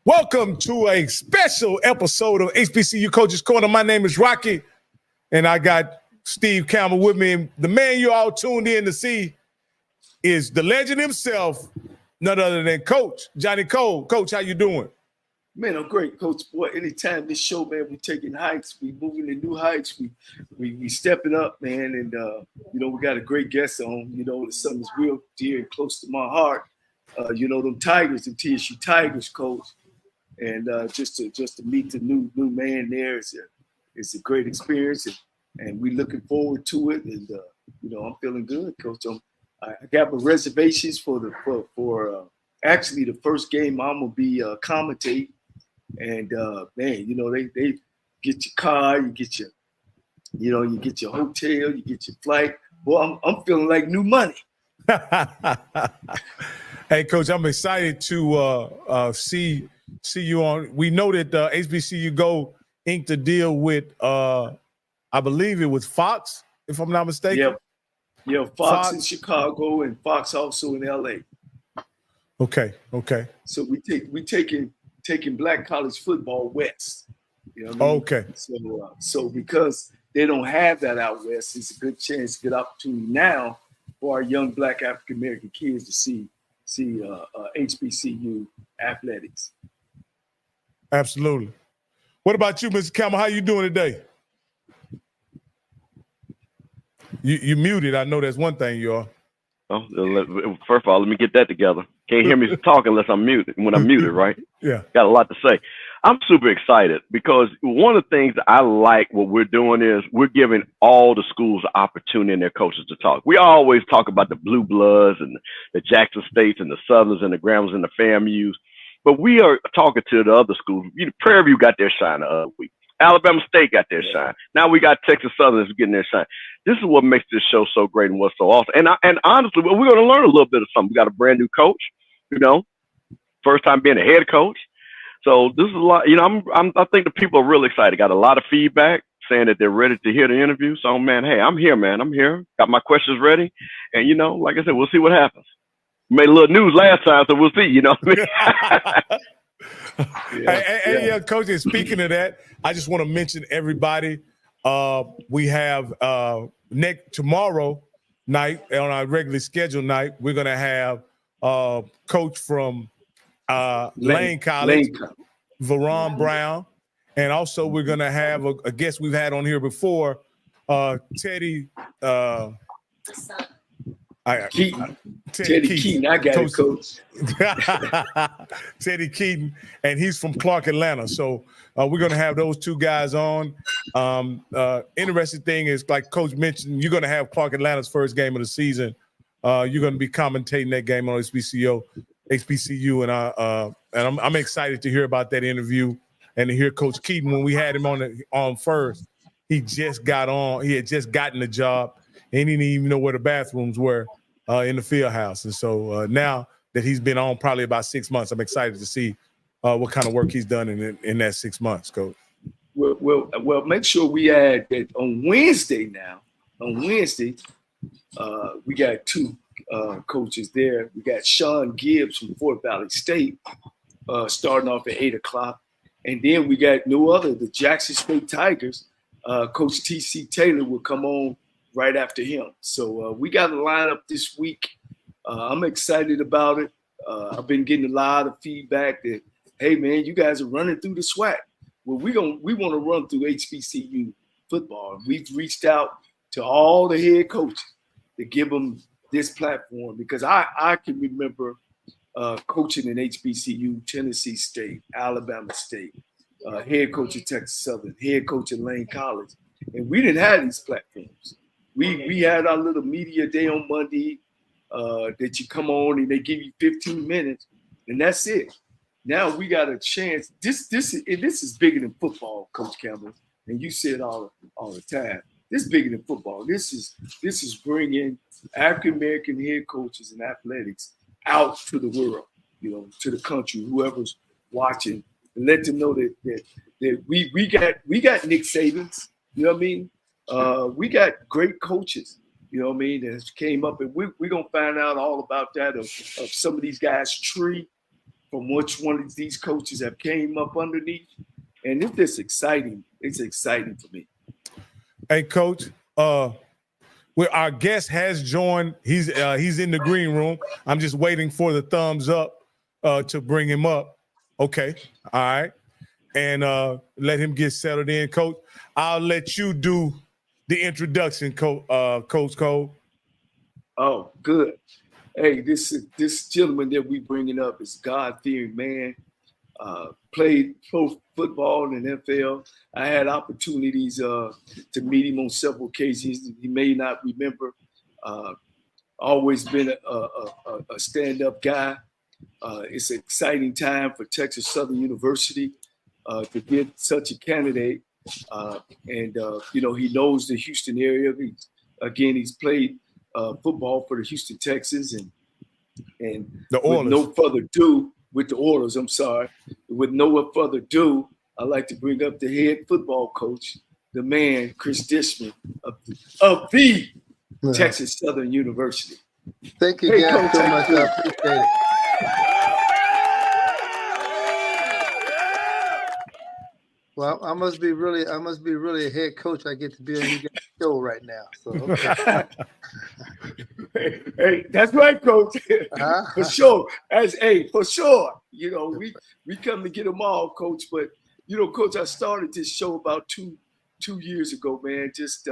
Welcome to a special episode of HBCU Coaches Corner. My name is Rocky, and I got Steve Campbell with me. And the man you all tuned in to see is the legend himself, none other than Coach Johnnie Cole. Coach, how you doing? Man, I'm great, Coach. Boy, anytime this show, man, we taking heights, we moving to new heights, we stepping up, man, and we got a great guest on. It's something that's real dear and close to my heart. Them Tigers, the TSU Tigers, Coach, and just to meet the new man there is a great experience, and we looking forward to it. And I'm feeling good, Coach. I got my reservations for actually the first game I'm gonna be commentating. And man, they get your car, you get your hotel, you get your flight. Well, I'm feeling like new money. Hey, Coach, I'm excited to see you on. We know that HBCU Go inked a deal with, I believe it was Fox, if I'm not mistaken. Yeah, Fox in Chicago and Fox also in LA. Okay. So we taking black college football west. You know what I mean? Okay. So because they don't have that out west, it's a good chance, good opportunity now for our young black African American kids to see HBCU athletics. Absolutely. What about you, Mr. Campbell? How you doing today? You muted. I know that's one thing you are. Oh, first of all, let me get that together. Can't hear me talk unless I'm muted. When I'm muted, right? Yeah. Got a lot to say. I'm super excited because one of the things that I like what we're doing is we're giving all the schools the opportunity and their coaches to talk. We always talk about the Blue Bloods and the Jackson States and the Southerns and the Grammars and the FAMUs, but we are talking to the other schools. Prairie View got their shine the other week. Alabama State got their shine. Now we got Texas Southerners getting their shine. This is what makes this show so great and what's so awesome. And honestly, we're going to learn a little bit of something. We got a brand new coach, first time being a head coach. So this is a lot. I think the people are really excited. Got a lot of feedback saying that they're ready to hear the interview. So, man, hey, I'm here, man. I'm here. Got my questions ready. And, like I said, we'll see what happens. We made a little news last time, so we'll see, you know what I mean? Hey, Coach, and speaking of that, I just want to mention everybody. We have tomorrow night on our regularly scheduled night, we're going to have coach from Lane College, Veron Brown, and also we're going to have a guest we've had on here before, Teddy Keaton. Teddy Keaton. I got it, Coach. Teddy Keaton, and he's from Clark, Atlanta. So we're going to have those two guys on. Interesting thing is, like Coach mentioned, you're going to have Clark Atlanta's first game of the season. You're going to be commentating that game on HBCU, and I'm excited to hear about that interview and to hear Coach Keaton. When we had him on first, he just got on. He had just gotten the job, and he didn't even know where the bathrooms were in the field house. And so now that he's been on probably about 6 months, I'm excited to see what kind of work he's done in that 6 months, Coach. Well, make sure we add that on Wednesday now. On Wednesday, we got two coaches there. We got Sean Gibbs from Fort Valley State starting off at 8 o'clock. And then we got no other, the Jackson State Tigers. Coach T.C. Taylor will come on right after him. So we got a lineup this week. I'm excited about it. I've been getting a lot of feedback that, hey, man, you guys are running through the SWAC. Well, we want to run through HBCU football. We've reached out to all the head coaches to give them this platform because I can remember coaching in HBCU, Tennessee State, Alabama State, head coach at Texas Southern, head coach at Lane College, and we didn't have these platforms. We had our little media day on Monday that you come on and they give you 15 minutes, and that's it. Now we got a chance. This is bigger than football, Coach Campbell, and you say it all the time. This is bigger than football. This is bringing African American head coaches in athletics out to the world, to the country, whoever's watching, and let them know that we got Nick Sabans, you know what I mean? We got great coaches, you know what I mean, that came up, and we're gonna find out all about that of some of these guys' tree from which one of these coaches have came up underneath. And it's just exciting. It's exciting for me. Hey, Coach, our guest has joined. He's in the green room. I'm just waiting for the thumbs up to bring him up. Okay, all right. And let him get settled in, Coach. I'll let you do the introduction, Coach Cole. Oh, good. Hey, this gentleman that we bringing up is God-fearing man. Played pro football in the NFL. I had opportunities to meet him on several occasions. He may not remember. Always been a stand-up guy. It's an exciting time for Texas Southern University to get such a candidate. And he knows the Houston area. He's played football for the Houston Texans and the Oilers. With no further ado, with the Oilers, I'm sorry. With no further ado, I'd like to bring up the head football coach, the man, Cris Dishman of the Texas Southern University. Thank you guys so much. I appreciate it. Well, I must be really a head coach. I get to be on you guys' show right now. So okay. Hey, that's right, Coach. For sure. For sure. We come to get them all, Coach. But Coach, I started this show about two years ago, man. Just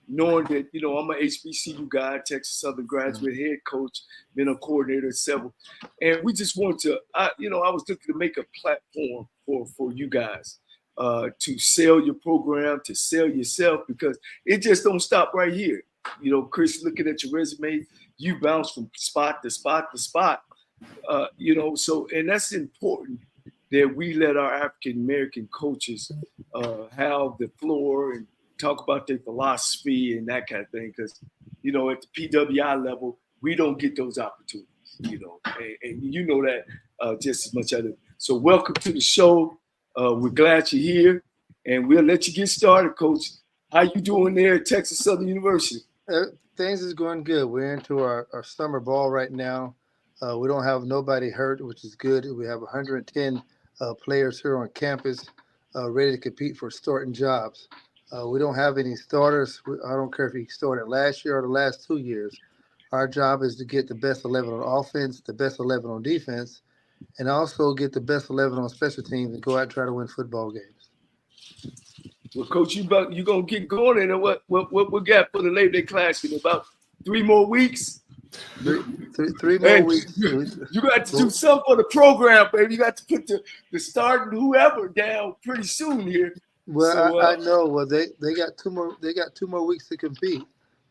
knowing that I'm an HBCU guy, Texas Southern graduate, head coach, been a coordinator several, and we just want to. I was looking to make a platform for you guys. To sell your program, to sell yourself, because it just don't stop right here. Cris, looking at your resume, you bounce from spot to spot to spot. And that's important that we let our African-American coaches have the floor and talk about their philosophy and that kind of thing. Because, at the PWI level, we don't get those opportunities, and you know that just as much as I do. So welcome to the show. We're glad you're here, and we'll let you get started, Coach. How you doing there at Texas Southern University? Things is going good. We're into our summer ball right now. We don't have nobody hurt, which is good. We have 110 players here on campus ready to compete for starting jobs. We don't have any starters. I don't care if you started last year or the last 2 years. Our job is to get the best 11 on offense, the best 11 on defense, and also get the best 11 on special teams and go out and try to win football games. Well, Coach, you gonna get going, and what we got for the Labor Day class in about 3 more weeks? Three more weeks. You got to do something for the program, baby. You got to put the starting whoever down pretty soon here. Well, so, I know. Well, they got 2 more. They got 2 more weeks to compete.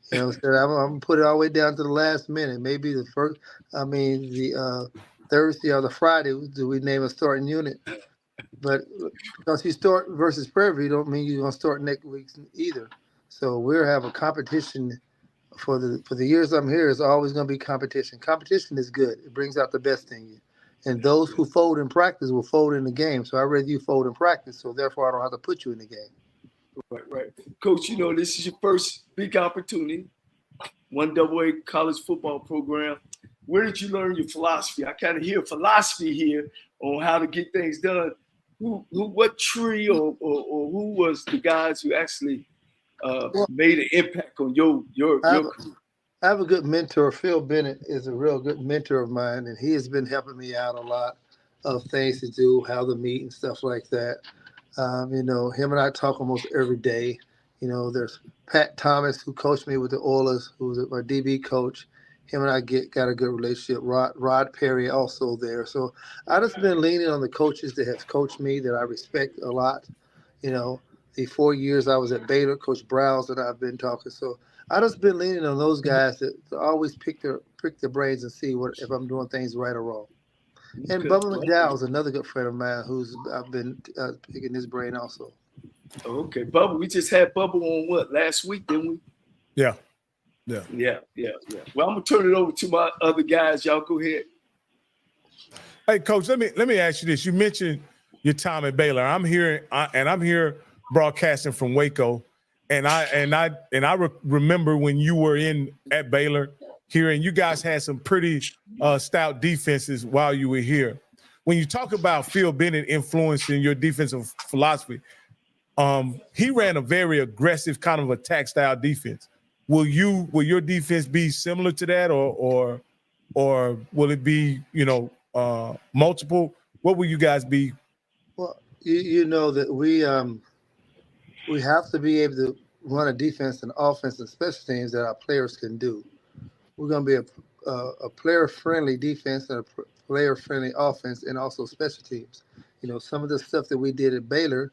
So I'm gonna put it all the way down to the last minute. Maybe the first. The Thursday or the Friday, do we name a starting unit? But because you start versus Prairie View, don't mean you're gonna start next week either. So we'll have a competition for the years I'm here. Is always gonna be competition. Competition is good. It brings out the best in you. And those who fold in practice will fold in the game. So I'd rather you fold in practice. So therefore, I don't have to put you in the game. Right. Coach, this is your first big opportunity. 1AA college football program. Where did you learn your philosophy? I kind of hear philosophy here on how to get things done. What tree or who was the guys who actually made an impact on your career? I have a good mentor. Phil Bennett is a real good mentor of mine, and he has been helping me out a lot of things to do, how to meet and stuff like that. Him and I talk almost every day. There's Pat Thomas, who coached me with the Oilers, who's my DB coach. Him and I got a good relationship. Rod Perry also there. So I just been leaning on the coaches that have coached me that I respect a lot. The 4 years I was at Baylor, Coach Browse and I've been talking. So I just been leaning on those guys that always pick their brains and see if I'm doing things right or wrong. And Bubba McDowell is another good friend of mine I've been picking his brain also. Okay, Bubba, we just had Bubba on last week, didn't we? Yeah. Well, I'm gonna turn it over to my other guys. Y'all go ahead. Hey, Coach, let me ask you this. You mentioned your time at Baylor. I'm here broadcasting from Waco, and I remember when you were at Baylor here, and you guys had some pretty stout defenses while you were here. when you talk about Phil Bennett influencing your defensive philosophy, he ran a very aggressive kind of attack style defense. Will your defense be similar to that, or will it be, multiple? What will you guys be? Well, you know that we have to be able to run a defense and offense and special teams that our players can do. We're going to be a player-friendly defense and a player-friendly offense, and also special teams. Some of the stuff that we did at Baylor,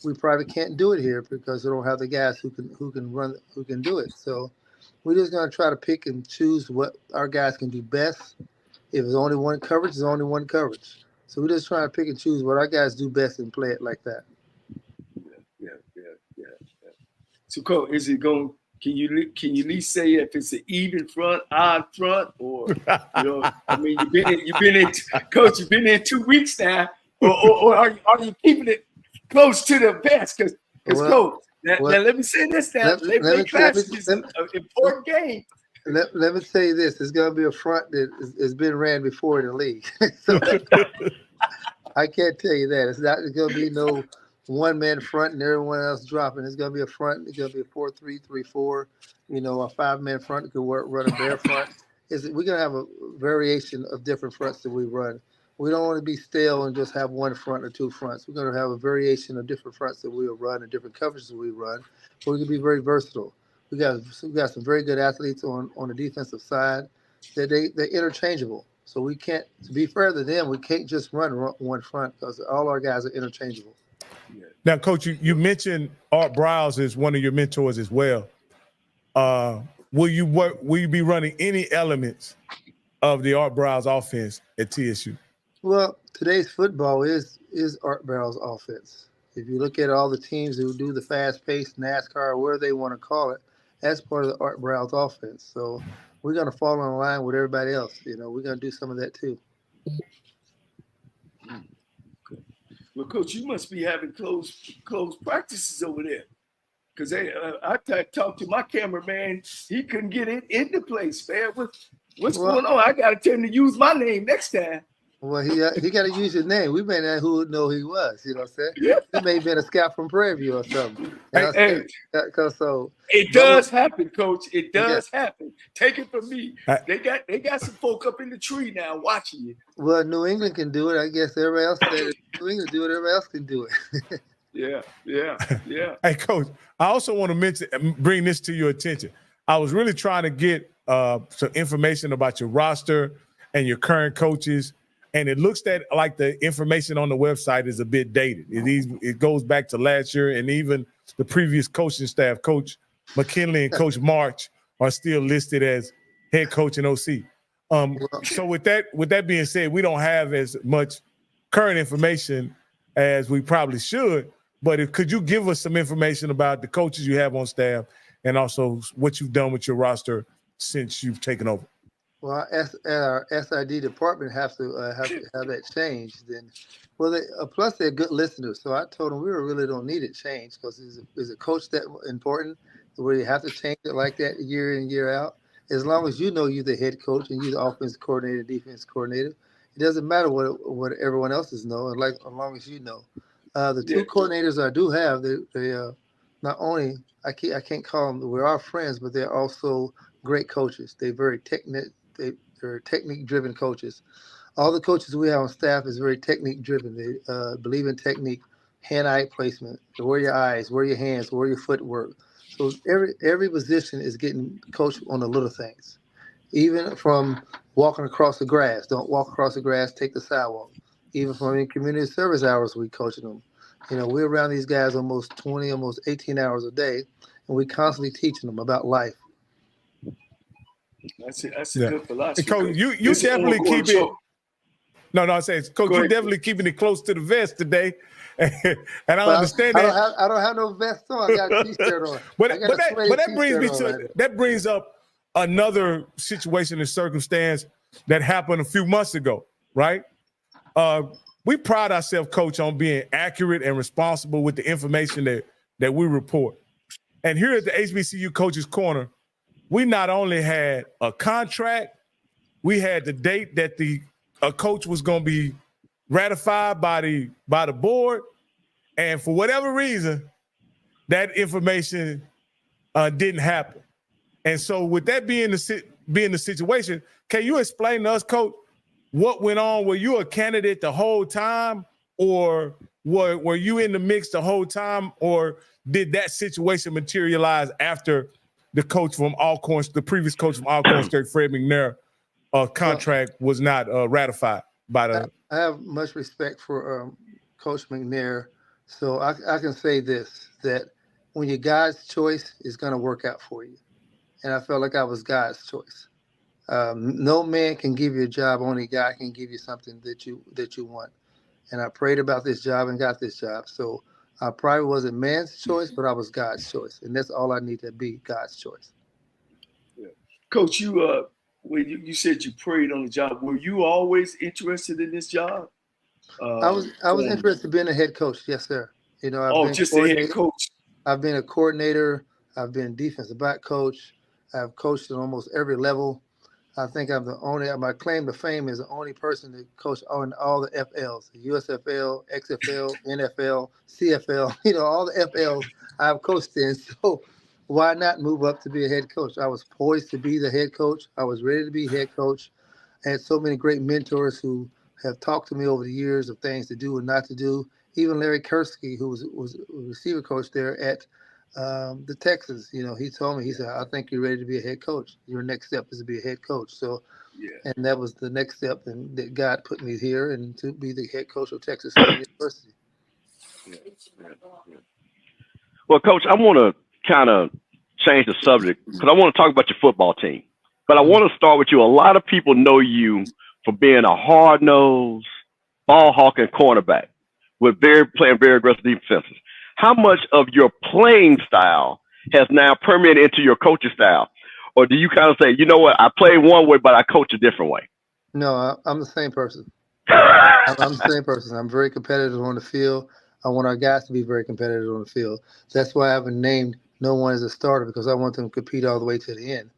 we probably can't do it here because we don't have the guys who can do it. So we're just going to try to pick and choose what our guys can do best. If it's only one coverage, it's only one coverage. So we're just trying to pick and choose what our guys do best and play it like that. Yeah. So, Coach, is it going? Can you at least say if it's an even front, odd front, or I mean, you've been in, Coach. You've been in 2 weeks now, or are you keeping it close to the best? Because Coach, now let me say this now. Labor Classic is an important game. Let me tell you this: it's going to be a front that has been ran before in the league. So I can't tell you that. It's going to be no one-man front and everyone else dropping. It's going to be a front. It's going to be a 4-3, 3-4. A five-man front that could run a bear front. We're going to have a variation of different fronts that we run. We don't want to be stale and just have one front or two fronts. We're going to have a variation of different fronts that we'll run and different coverages that we run. But we can be very versatile. We got some very good athletes on the defensive side. They're interchangeable. So we can't, to be fair to them, we can't just run one front because all our guys are interchangeable. Now, Coach, you mentioned Art Briles is one of your mentors as well. Will you be running any elements of the Art Briles offense at TSU? Well, today's football is Art Briles offense. If you look at all the teams who do the fast-paced NASCAR or whatever they want to call it, that's part of the Art Briles offense. So we're going to fall in line with everybody else. We're going to do some of that too. Well, Coach, you must be having close practices over there, because I talked to my cameraman. He couldn't get it into place, man. What's going on? I got to tell him to use my name next time. Well, he got to use his name. We may not who know who he was. You know what I'm saying? Yeah. He may have been a scout from Prairie View or something. It does happen, Coach. It does happen. Take it from me. They got some folk up in the tree now watching you. Well, New England can do it. I guess everybody else said New England do it. Everybody else can do it. Yeah. Hey, Coach, I also want to bring this to your attention. I was really trying to get some information about your roster and your current coaches. And it looks like the information on the website is a bit dated. It goes back to last year, and even the previous coaching staff, Coach McKinley and Coach March, are still listed as head coach and OC. So with that being said, we don't have as much current information as we probably should. But could you give us some information about the coaches you have on staff and also what you've done with your roster since you've taken over? Well, our SID department have to have that changed. Then, plus they're good listeners. So I told them we really don't need it changed because is a coach that important where you have to change it like that year in year out. As long as you're the head coach and you're the offensive coordinator, defense coordinator, it doesn't matter what everyone else is know. As long as you know, the two coordinators I do have, they not only I can't call them we're our friends, but they're also great coaches. They're very they're technique-driven coaches. All the coaches we have on staff is very technique-driven. They believe in technique, hand-eye placement, where your eyes, where your hands, where your footwork. So every position is getting coached on the little things. Even from walking across the grass, don't walk across the grass, take the sidewalk. Even from in community service hours, we coaching them. We're around these guys almost 20, almost 18 hours a day, and we constantly teaching them about life. That's a good philosophy. Coach, you definitely keep it. No, I say, Coach, you're definitely keeping it close to the vest today, and I understand that. I don't have no vest on. I got a t-shirt on. But that brings up another situation and circumstance that happened a few months ago, right? We pride ourselves, Coach, on being accurate and responsible with the information that we report. And here at the HBCU Coaches Corner, we not only had a contract, we had the date that a coach was going to be ratified by the board, and for whatever reason, that information didn't happen. And so, with that being the situation, can you explain to us, Coach, what went on? Were you a candidate the whole time, or were you in the mix the whole time, or did that situation materialize after the coach from Alcorn, the previous coach from Alcorn State, Fred McNair, contract was not ratified by the? I have much respect for Coach McNair, so I can say this, that when you're God's choice, it's going to work out for you. And I felt like I was God's choice. No man can give you a job. Only God can give you something that you want. And I prayed about this job and got this job. So I probably wasn't man's choice, but I was God's choice. And that's all I need to be, God's choice. Yeah. Coach, when you said you prayed on the job, were you always interested in this job? I was interested in being a head coach. Yes, sir. You know, I've been just a head coach. I've been a coordinator. I've been defensive back coach. I've coached at almost every level. I think I'm the only, my claim to fame is the only person that coached on all the FLs, the USFL, XFL, NFL, CFL, you know, all the FLs I've coached in. So why not move up to be a head coach? I was poised to be the head coach. I was ready to be head coach. I had so many great mentors who have talked to me over the years of things to do and not to do. Even Larry Kursky, who was a receiver coach there at the Texans, you know, he told me, he said, I think you're ready to be a head coach. Your next step is to be a head coach. So, yeah. And that was the next step, and that God put me here and to be the head coach of Texas University. Yeah. Well, Coach, I want to kind of change the subject because I want to talk about your football team. But I want to start with you. A lot of people know you for being a hard-nosed, ball-hawking cornerback with playing very aggressive defenses. How much of your playing style has now permeated into your coaching style? Or do you kind of say, you know what, I play one way, but I coach a different way? No, I'm the same person. I'm the same person. I'm very competitive on the field. I want our guys to be very competitive on the field. That's why I haven't named no one as a starter, because I want them to compete all the way to the end.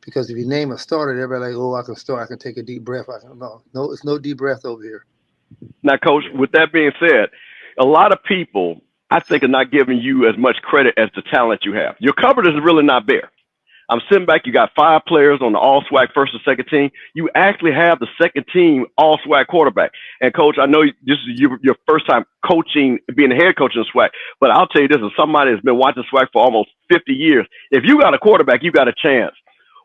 Because if you name a starter, everybody like, oh, I can start. I can take a deep breath. No, it's no deep breath over here. Now, Coach, with that being said, a lot of people, I think, are not giving you as much credit as the talent you have. Your cupboard is really not bare. I'm sitting back. You got 5 players on the all-SWAC first and second team. You actually have the second team all-SWAC quarterback. And, Coach, I know this is your first time coaching, being a head coach in SWAC, but I'll tell you this, as somebody that's been watching SWAC for almost 50 years, if you got a quarterback, you got a chance.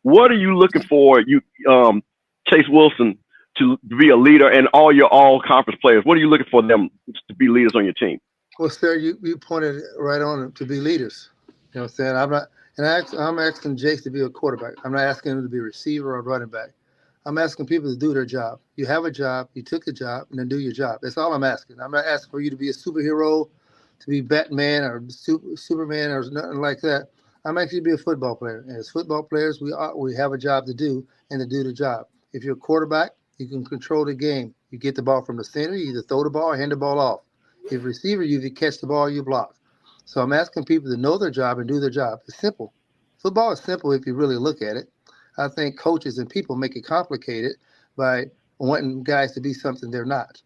What are you looking for, Chase Wilson, to be a leader, and all your all-conference players? What are you looking for them to be leaders on your team? Well, sir, you pointed right on to be leaders. You know what I'm saying? I'm asking Jace to be a quarterback. I'm not asking him to be a receiver or running back. I'm asking people to do their job. You have a job, you took a job, and then do your job. That's all I'm asking. I'm not asking for you to be a superhero, to be Batman or Superman or nothing like that. I'm actually to be a football player. And as football players, we have a job to do and to do the job. If you're a quarterback, you can control the game. You get the ball from the center, you either throw the ball or hand the ball off. If receiver, you either catch the ball or you block. So I'm asking people to know their job and do their job. It's simple. Football is simple if you really look at it. I think coaches and people make it complicated by wanting guys to be something they're not.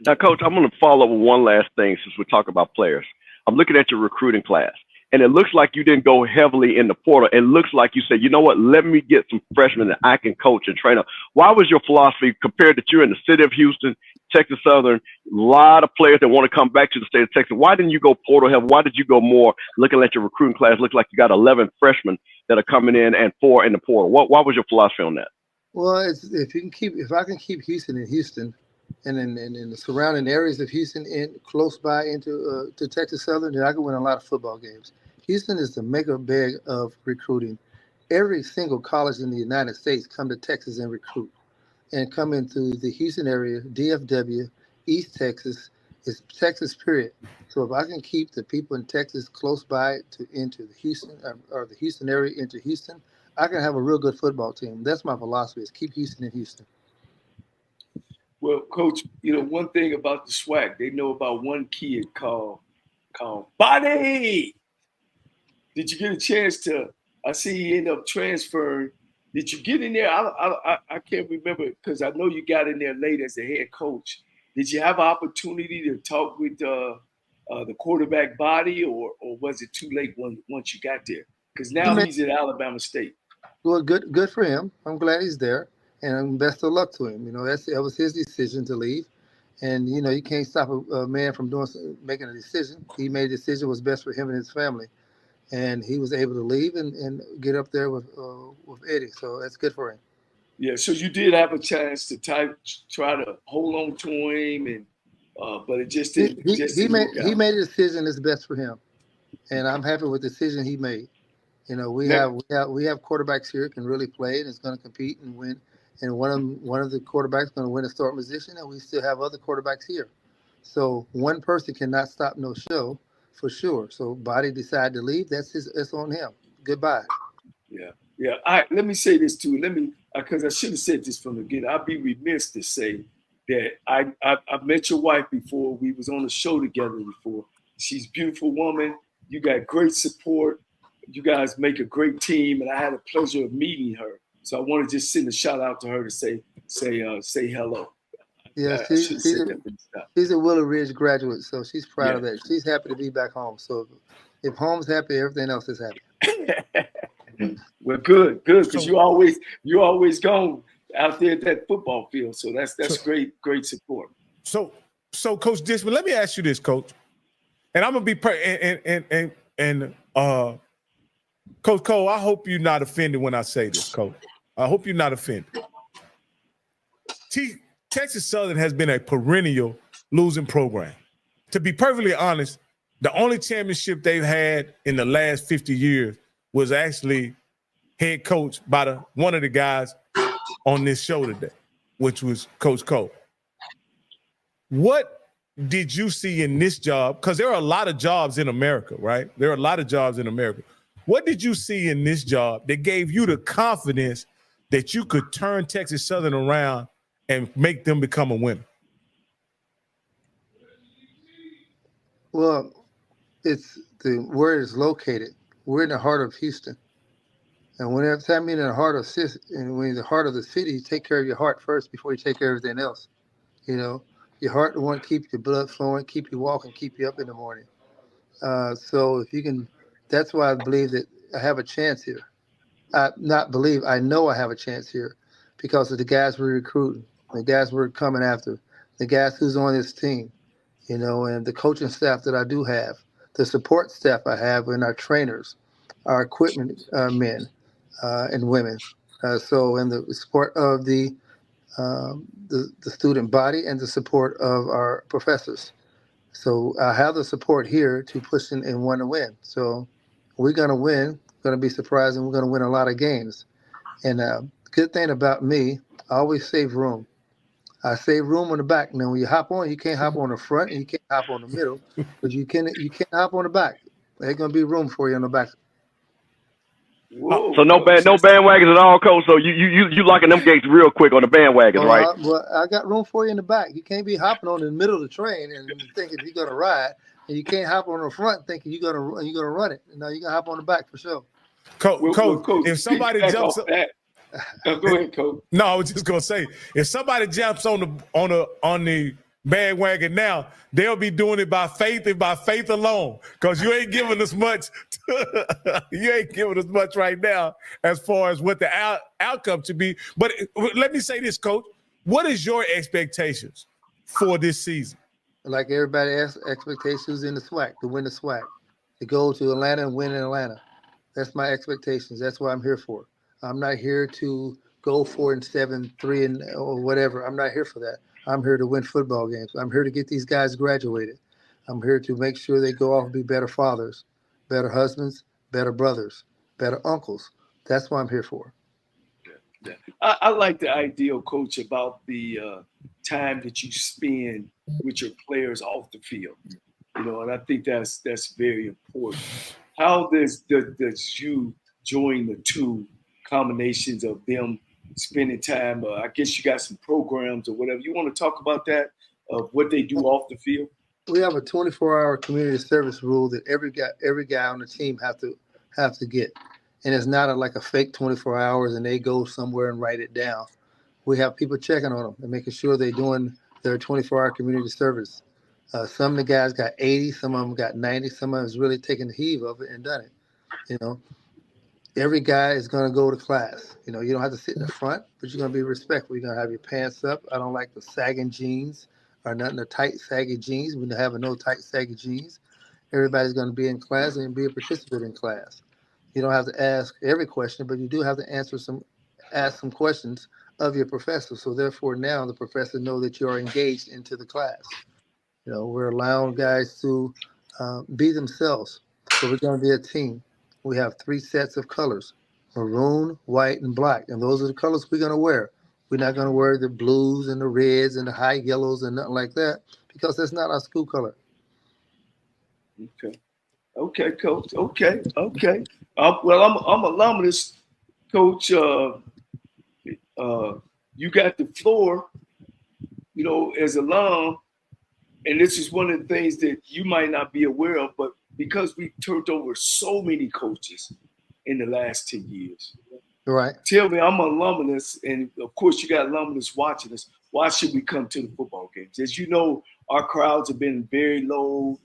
Now, Coach, I'm going to follow up with one last thing since we're talking about players. I'm looking at your recruiting class, and it looks like you didn't go heavily in the portal. It looks like you said, you know what, let me get some freshmen that I can coach and train up. Why was your philosophy, compared that you're in the city of Houston, Texas Southern, a lot of players that want to come back to the state of Texas? Why didn't you go portal heavy? Why did you go more, looking at your recruiting class, looks like you got 11 freshmen that are coming in and 4 in the portal? Why was your philosophy on that? Well, if I can keep Houston in Houston, and in the surrounding areas of Houston, close by into to Texas Southern, then I can win a lot of football games. Houston is the mega bag of recruiting. Every single college in the United States come to Texas and recruit, and come into the Houston area, DFW, East Texas, is Texas period. So if I can keep the people in Texas close by into the Houston or the Houston area into Houston, I can have a real good football team. That's my philosophy, is keep Houston in Houston. Well, Coach, one thing about the SWAC, they know about one kid called Body. Did you get a chance to? I see he ended up transferring Did you get in there? I can't remember because I know you got in there late as the head coach. Did you have an opportunity to talk with the quarterback body, or was it too late once you got there? Because now he's at Alabama State. Well, good for him. I'm glad he's there, and best of luck to him. You know, that was his decision to leave, and you know you can't stop a man from making a decision. He made a decision was best for him and his family, and he was able to leave and get up there with Eddie. So that's good for him. Yeah. So you did have a chance to try to hold on to him, and but it just didn't. He made a decision that's best for him, and I'm happy with the decision he made. You know, we have quarterbacks here who can really play and is going to compete and win. And one of the quarterbacks going to win a starting position, and we still have other quarterbacks here. So one person cannot stop no show for sure. So Body decided to leave. That's on him. Goodbye. Yeah. Yeah. All right. Let me say this too. Because I should have said this from the beginning. I'd be remiss to say that I met your wife before. We was on the show together before. She's a beautiful woman. You got great support. You guys make a great team, and I had a pleasure of meeting her. So I want to just send a shout out to her to say hello. Yeah, she's a Willow Ridge graduate, so she's proud of that. She's happy to be back home. So if home's happy, everything else is happy. Well, good, because you always gone out there at that football field. So that's great support. So Coach Dishman, let me ask you this, Coach, and I'm gonna be Coach Cole, I hope you're not offended when I say this, Coach. I hope you're not offended. Texas Southern has been a perennial losing program. To be perfectly honest, the only championship they've had in the last 50 years was actually head coached by one of the guys on this show today, which was Coach Cole. What did you see in this job? Because there are a lot of jobs in America, right? There are a lot of jobs in America. What did you see in this job that gave you the confidence that you could turn Texas Southern around and make them become a winner? Well, it's where it's located. We're in the heart of Houston. And whenever time you're in the heart of the city, you take care of your heart first before you take care of everything else. You know, your heart will want to keep your blood flowing, keep you walking, keep you up in the morning. So if you can, that's why I believe that I have a chance here. I know I have a chance here because of the guys we're recruiting, the guys we're coming after, the guys who's on this team, you know, and the coaching staff that I do have, the support staff I have, and our trainers, our equipment men and women. And the support of the student body and the support of our professors. So I have the support here to push in and want to win. So we're going to win, going to be surprised, and we're going to win a lot of games. And good thing about me, I always save room. I save room on the back. Now, when you hop on, you can't hop on the front and you can't hop on the middle, but you can hop on the back. There's going to be room for you on the back. Whoa, so no bandwagons at all, Coach. So you locking them gates real quick on the bandwagons, right? Well, I got room for you in the back. You can't be hopping on in the middle of the train and thinking you're gonna ride, and you can't hop on the front thinking you're gonna run it. No, you gonna hop on the back for sure. Coach, if somebody jumps up, go ahead, Coach. No, I was just gonna say, if somebody jumps on the bandwagon now, they'll be doing it by faith and by faith alone, because you ain't giving us much. You ain't giving us much right now as far as what the outcome should be. But let me say this, Coach. What is your expectations for this season? Like everybody else's expectations in the SWAC, to win the SWAC, to go to Atlanta and win in Atlanta. That's my expectations. That's what I'm here for. I'm not here to go 4-7, 3 or whatever. I'm not here for that. I'm here to win football games. I'm here to get these guys graduated. I'm here to make sure they go off and be better fathers, better husbands, better brothers, better uncles. That's what I'm here for. Yeah. I like the idea, Coach, about the time that you spend with your players off the field. You know, and I think that's very important. How does you join the two combinations of them spending time? I guess you got some programs or whatever. You want to talk about that, of what they do off the field? We have a 24-hour community service rule that every guy on the team have to get. and it's not like a fake 24 hours and they go somewhere and write it down. We have people checking on them and making sure they're doing their 24-hour community service. Some of the guys got 80, some of them got 90, some of them has really taken the heave of it and done it. You know, every guy is going to go to class. You know, you don't have to sit in the front, but you're going to be respectful. You're going to have your pants up. I don't like the sagging jeans or nothing, the tight, saggy jeans. We're having no tight, saggy jeans. Everybody's going to be in class and be a participant in class. You don't have to ask every question, but you do have to ask some questions of your professor. So therefore now the professor know that you are engaged into the class. You know, we're allowing guys to be themselves. So we're going to be a team. We have 3 sets of colors: maroon, white, and black. And those are the colors we're going to wear. We're not going to wear the blues and the reds and the high yellows and nothing like that, because that's not our school color. Okay, Coach. Okay. Well, I'm alumnus, Coach. You got the floor, you know, as alum, and this is one of the things that you might not be aware of, but because we turned over so many coaches in the last 10 years. Right. Tell me, I'm an alumnus, and of course you got alumnus watching us. Why should we come to the football games? As you know, our crowds have been very low.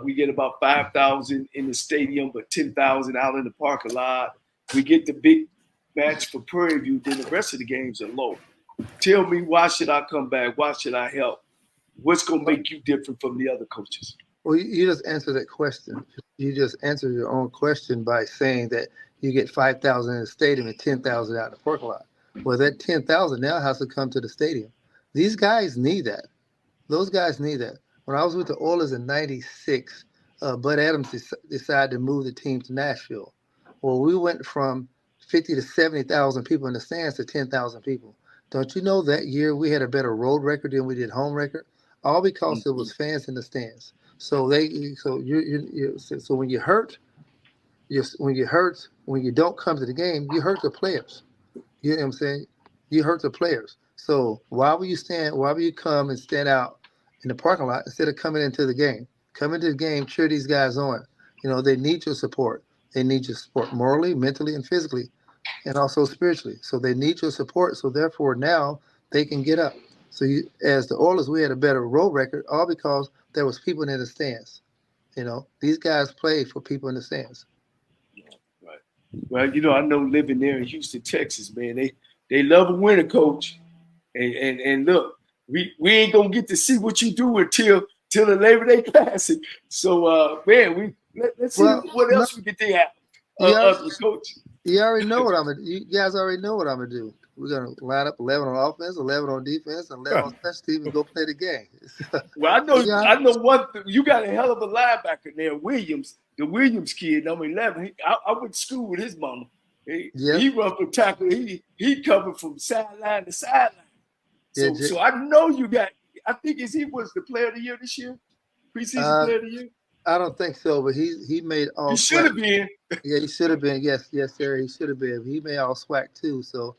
We get about 5,000 in the stadium, but 10,000 out in the parking lot. We get the big match for Prairie View, then the rest of the games are low. Tell me, why should I come back? Why should I help? What's going to make you different from the other coaches? Well, you just answered that question. You just answered your own question by saying that you get 5,000 in the stadium and 10,000 out in the parking lot. Well, that 10,000 now has to come to the stadium. These guys need that. Those guys need that. When I was with the Oilers in '96, Bud Adams decided to move the team to Nashville. Well, we went from 50 to 70,000 people in the stands to 10,000 people. Don't you know that year we had a better road record than we did home record? All because there was fans in the stands. So so when you hurt, when you don't come to the game, you hurt the players. You know what I'm saying? You hurt the players. So why will you come and stand out in the parking lot instead of coming into the game? Come into the game, cheer these guys on. You know, they need your support. They need your support morally, mentally, and physically, and also spiritually. So they need your support. So therefore now they can get up. So as the Oilers, we had a better road record, all because there was people in the stands. You know, these guys play for people in the stands. Right. Well, you know, I know living there in Houston, Texas, man, they love a winner, Coach. And look, we ain't gonna get to see what you do until the Labor Day Classic. So man, let's see what else we can think out of the coach. You already know what I'm gonna. You guys already know what I'm gonna do. We're gonna line up 11 on offense, 11 on defense, and 11 on special teams, and go play the game. Well, I know one. You got a hell of a linebacker there, Williams, the Williams kid, number 11. I went to school with his mama. He run for tackle. He covered from sideline to sideline. So I know you got. I think he was the player of the year this year, preseason player of the year. I don't think so, but he made all. He should have been. Yeah, he should have been. Yes, sir. He should have been. He made all SWAC too. So,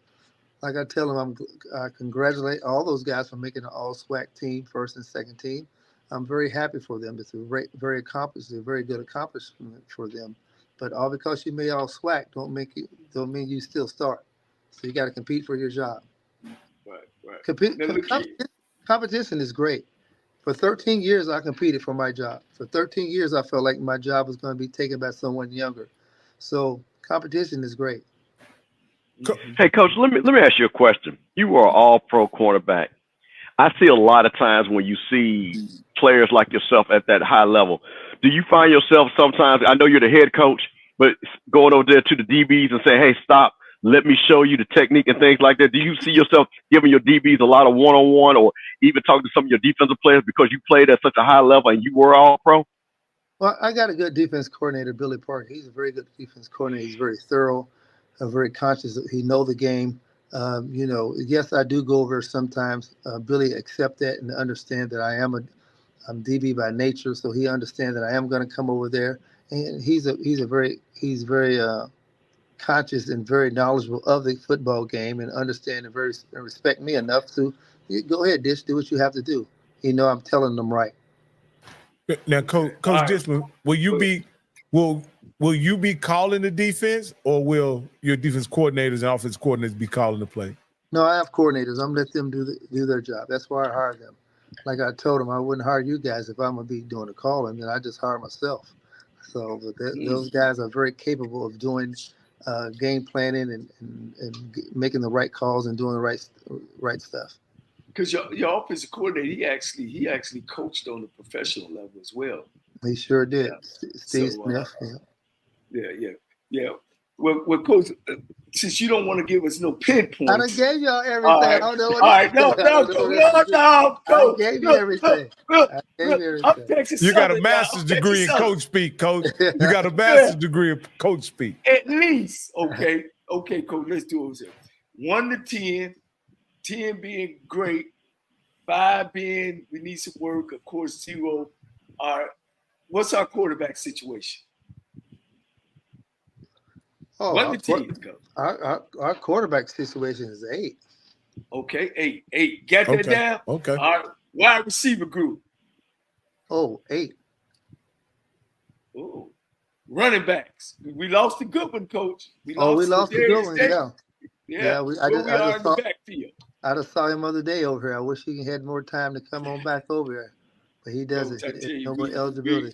like I tell him, I congratulate all those guys for making an all SWAC team, first and second team. I'm very happy for them. It's a very accomplished, a very good accomplishment for them. But all because you made all SWAC don't mean you still start. So you got to compete for your job. Right. Competition is great. For 13 years, I competed for my job. For 13 years, I felt like my job was going to be taken by someone younger. So competition is great. Hey, Coach, let me ask you a question. You were an all-pro cornerback. I see a lot of times when you see players like yourself at that high level, do you find yourself sometimes, I know you're the head coach, but going over there to the DBs and saying, hey, stop, let me show you the technique and things like that? Do you see yourself giving your DBs a lot of one-on-one or even talking to some of your defensive players because you played at such a high level and you were all pro? Well, I got a good defense coordinator, Billy Park. He's a very good defense coordinator. He's very thorough, very conscious. He knows the game. You know, yes, I do go over sometimes. Billy accept that and understand that I'm DB by nature, so he understands that I am going to come over there. And he's very conscious and very knowledgeable of the football game and understand and respect me enough to go ahead, Dish, do what you have to do. You know, I'm telling them right. Now, Coach Dishman, will will you be calling the defense, or will your defense coordinators and offense coordinators be calling the play? No, I have coordinators. I'm gonna let them do their job. That's why I hired them. Like I told them, I wouldn't hire you guys if I'm gonna be doing the calling. Then I just hire myself. So, but those guys are very capable of doing game planning and making the right calls and doing the right stuff. Because your offensive coordinator, he actually coached on the professional level as well. He sure did. Yeah. Steve So, Smith. Yeah. Well, Coach, since you don't want to give us no pinpoints, I done gave y'all everything. All right. I don't know what All right, no, I gave you everything. I gave you everything. You got a master's degree in coach speak, Coach. You got a master's degree in coach speak. At least, okay, Coach. Let's do it. 1 to 10, 10 being great, 5 being we need some work. Of course, 0. All right. What's our quarterback situation? Oh, 1 to 10. Go. Our quarterback situation is 8. Okay, 8. Got that down? Okay. All right. Wide receiver group. Oh, 8. Oh, running backs. We lost the good one, Coach. We lost the good one. Yeah. I just in the backfield. I just saw him other day over here. I wish he had more time to come on back over here, but he doesn't. No more eligibility.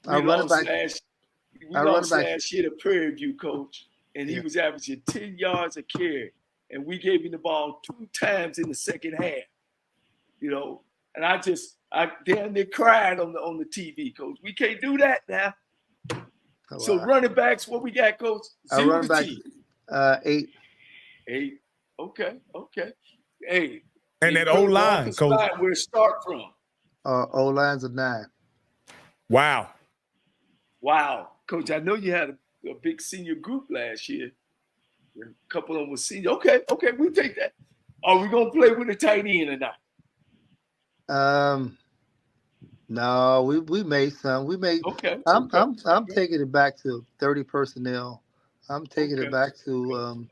We lost last year to Prairie View, Coach, and he was averaging 10 yards a carry, and we gave him the ball 2 times in the second half. You know, and I damn near cried on the TV, Coach. We can't do that now. Oh, so running backs, what we got, Coach? 0 to 10. 8. 8. Okay. Hey. And that O-line, Coach. Where it start from? O-line's a 9. Wow. Coach, I know you had a big senior group last year. A couple of them were senior. Okay, we'll take that. Are we gonna play with a tight end or not? No, we made some. We made. I'm taking it back to 30 personnel. I'm taking it back to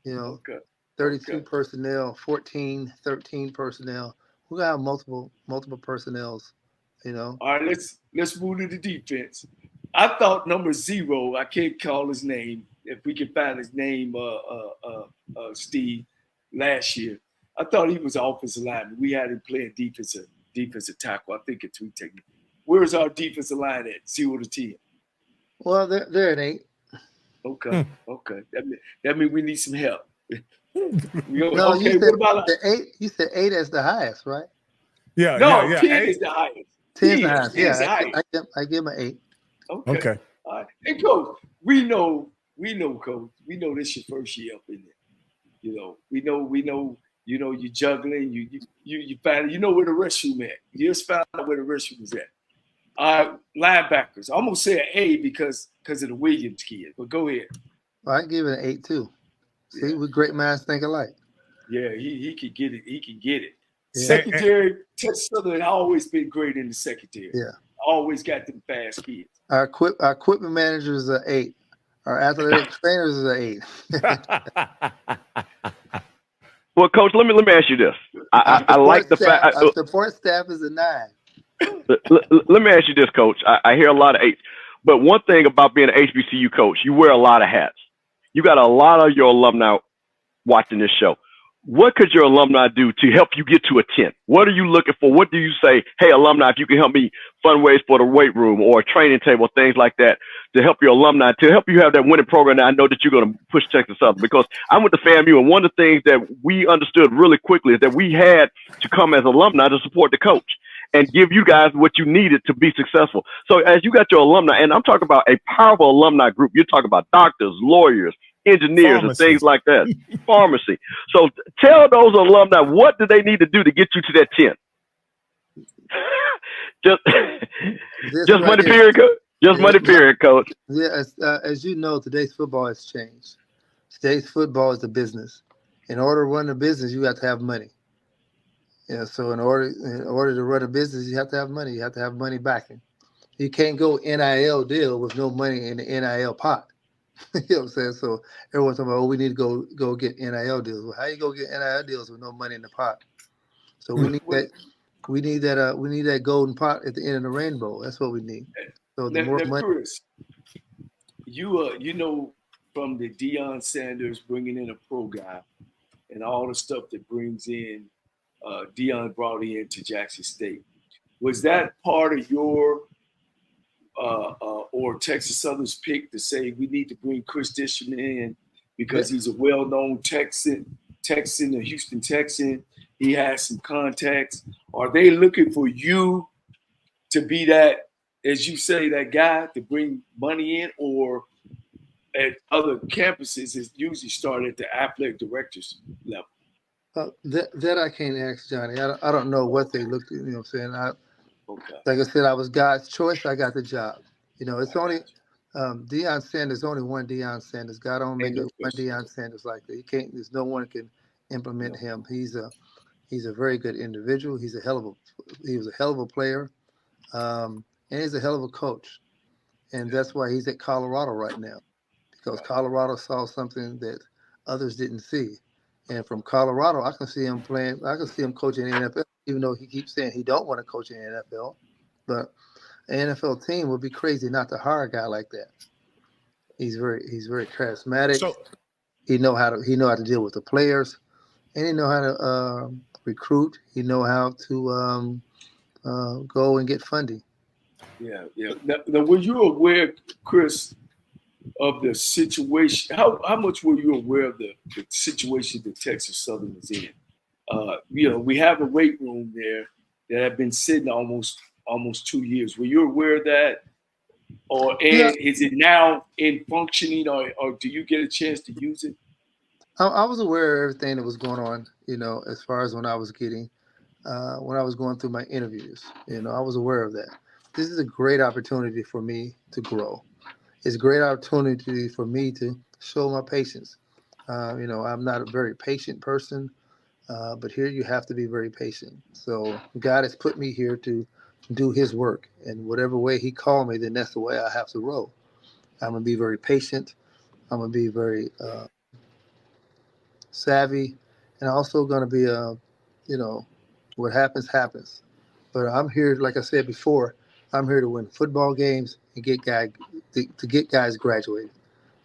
32 personnel, 14, 13 personnel. We got multiple personnels. You know. All right, let's move to the defense. I thought number 0. I can't call his name. If we can find his name, Steve, last year, I thought he was an offensive lineman. We had him playing defensive tackle. I think it's 3 technique. Where's our defensive line at 0 to 10? Well, they're at 8. Okay. That means we need some help. No, okay. What about the 8? You said 8 as the highest, right? Yeah. 10 is the highest. 10 is the highest. Yeah, I give him an 8. Okay. All right. And Coach, we know, Coach. We know this your first year up in there. You know, we know. You know, you're juggling. You find where the restroom at. You just found out where the restroom is at. Linebackers. I'm gonna say an A because of the Williams kid. But go ahead. Well, I give it an 8 too. See, we great minds think alike. Yeah, he can get it. He can get it. Yeah. Secondary, Ted Sutherland always been great in the secondary. Yeah. Always got them fast kids. Our equipment manager is an 8. Our athletic trainers is an 8. Well, Coach, let me ask you this. I like the fact our support staff is a 9. Let me ask you this, Coach. I hear a lot of 8s, but one thing about being an HBCU coach, you wear a lot of hats. You got a lot of your alumni watching this show. What could your alumni do to help you get to a 10? What are you looking for? What do you say? Hey, alumni, if you can help me fundraise for the weight room or a training table, things like that, to help your alumni, to help you have that winning program that I know that you're going to push Texas Southern. Because I'm with the FAMU, and one of the things that we understood really quickly is that we had to come as alumni to support the coach and give you guys what you needed to be successful. So as you got your alumni, and I'm talking about a powerful alumni group, you're talking about doctors, lawyers, engineers, and things like that, pharmacy. So tell those alumni, what do they need to do to get you to that 10? just money period, Coach. Just money period, Coach. Yeah, as you know, today's football has changed. Today's football is a business. In order to run a business, you have to have money. Yeah, so in order to run a business, you have to have money. You have to have money backing. You can't go NIL deal with no money in the NIL pot. You know what I'm saying? So everyone's talking about, we need to go get NIL deals. Well, how you go get NIL deals with no money in the pot? So we need that. We need that golden pot at the end of the rainbow. That's what we need. So the more money. you know, from the Deion Sanders bringing in a pro guy and all the stuff that brings in Deion brought in to Jackson State. Was that part of your or Texas Southern's pick to say we need to bring Cris Dishman in because he's a well-known Texan, a Houston Texan. He has some contacts. Are they looking for you to be that, as you say, that guy to bring money in, or at other campuses it's usually started at the athletic director's level? That I can't ask Johnny. I don't know what they looked at. You know what I'm saying? Okay. Like I said, I was God's choice. I got the job. You know, it's only Deion Sanders. Only one Deion Sanders. God don't make one Deion Sanders like that. He can't. There's no one can implement him. He's a very good individual. He was a hell of a player, and he's a hell of a coach. And that's why he's at Colorado right now, because Colorado saw something that others didn't see. And from Colorado, I can see him playing. I can see him coaching in the NFL, even though he keeps saying he don't want to coach in the NFL. But an NFL team would be crazy not to hire a guy like that. He's very charismatic. So, he know how to deal with the players, and he know how to recruit. He know how to go and get funding. Yeah. Now, were you aware, Chris, of the situation? How much were you aware of the situation that Texas Southern is in? You know, we have a weight room there that have been sitting almost 2 years. Were you aware of that? Is it now in functioning, or do you get a chance to use it? I was aware of everything that was going on, you know, as far as when I was going through my interviews. You know, I was aware of that. This is a great opportunity for me to grow. It's a great opportunity for me to show my patience. You know, I'm not a very patient person, but here you have to be very patient. So God has put me here to do his work, and whatever way he called me, then that's the way I have to roll. I'm going to be very patient. I'm going to be very savvy, and also going to be, you know, what happens, happens. But I'm here, like I said before, I'm here to win football games and get guys graduated.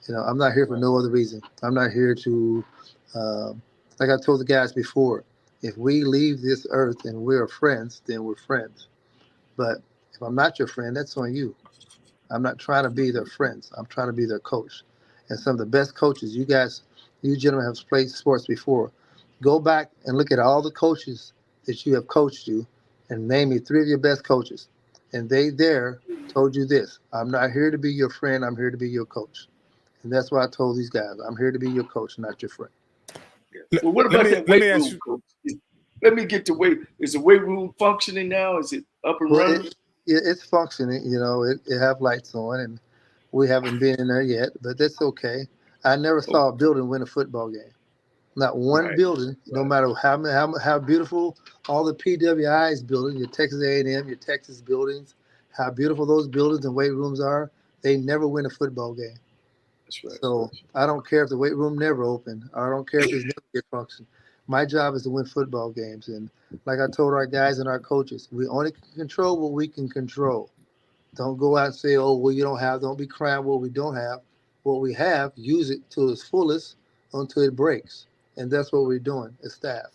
You know, I'm not here for no other reason. I'm not here to, like I told the guys before, if we leave this earth and we're friends, then we're friends. But if I'm not your friend, that's on you. I'm not trying to be their friends. I'm trying to be their coach. And some of the best coaches, you gentlemen have played sports before. Go back and look at all the coaches that you have coached you and name me 3 of your best coaches. And they told you this: I'm not here to be your friend. I'm here to be your coach. And that's why I told these guys, I'm here to be your coach, not your friend. Yeah. Well, what about that weight room, coach? Let me get to weight. Is the weight room functioning now? Is it up and running? It's functioning. You know, it have lights on, and we haven't been in there yet, but that's okay. I never saw a building win a football game. Not one building, no matter how beautiful all the PWI's buildings, your Texas A&M, your Texas buildings, how beautiful those buildings and weight rooms are, they never win a football game. That's right. So I don't care if the weight room never open. I don't care if it's never get function. My job is to win football games. And like I told our guys and our coaches, we only can control what we can control. Don't go out and say, oh, well, you don't have. Don't be crying what we don't have. What we have, use it to its fullest until it breaks. And that's what we're doing as staff.